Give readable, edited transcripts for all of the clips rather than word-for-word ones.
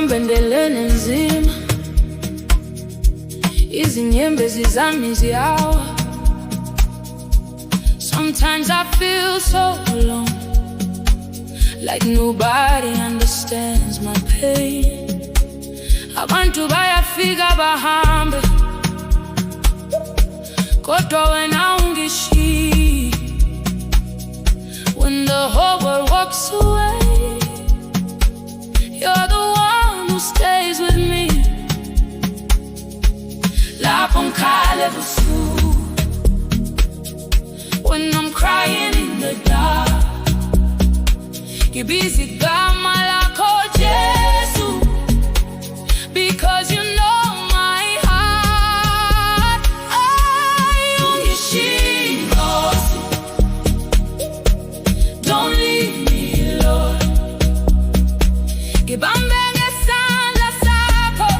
ngihambendelene nzima, izinyembezi zami ziyawa. Sometimes I feel so alone, like nobody understands my pain. Abantu bayafika bahambe, kodwa wena ungishiyi. When the whole world walks away, you're the one who stays with me. Lapho ngikhale busuku, when I'm crying in the dark, ngibiza igama lakho Jesu, because you know my heart. Ungishiyi Nkosi, don't leave me, Lord. Ngibambe ngesandla sakho,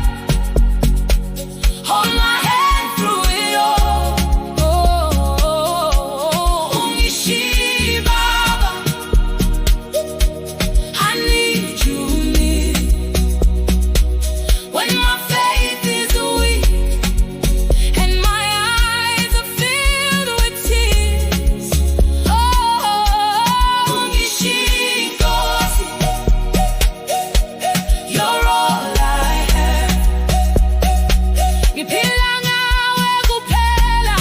hold my hand through it all. Ungishiyi Baba, I need you near. When my faith is weak and my eyes are filled with tears, Ungishiyi Nkosi, you're all I have. Ngiphila ngawe kuphela,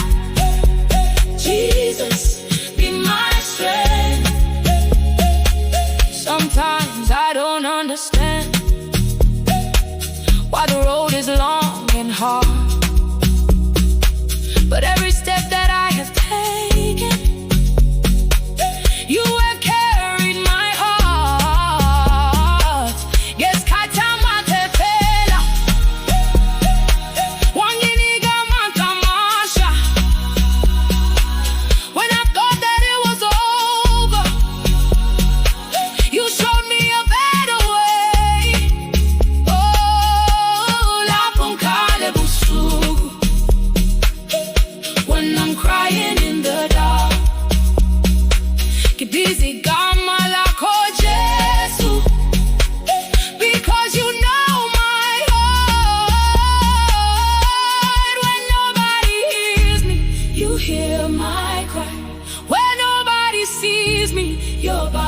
Jesus, be my strength. Sometimes I don't understand why the road is long and hard, but every step that I have taken, you have carried my heart. Ngesikhathi amaphela wanginika amatamasha. When I thought that it was over, you showed me a better way. Lapho ngikhale busuku, when I'm crying in the dark, ngibiza igama lakho Jesu, because you know my heart. When nobody hears me, you hear my cry. When nobody sees me, you're by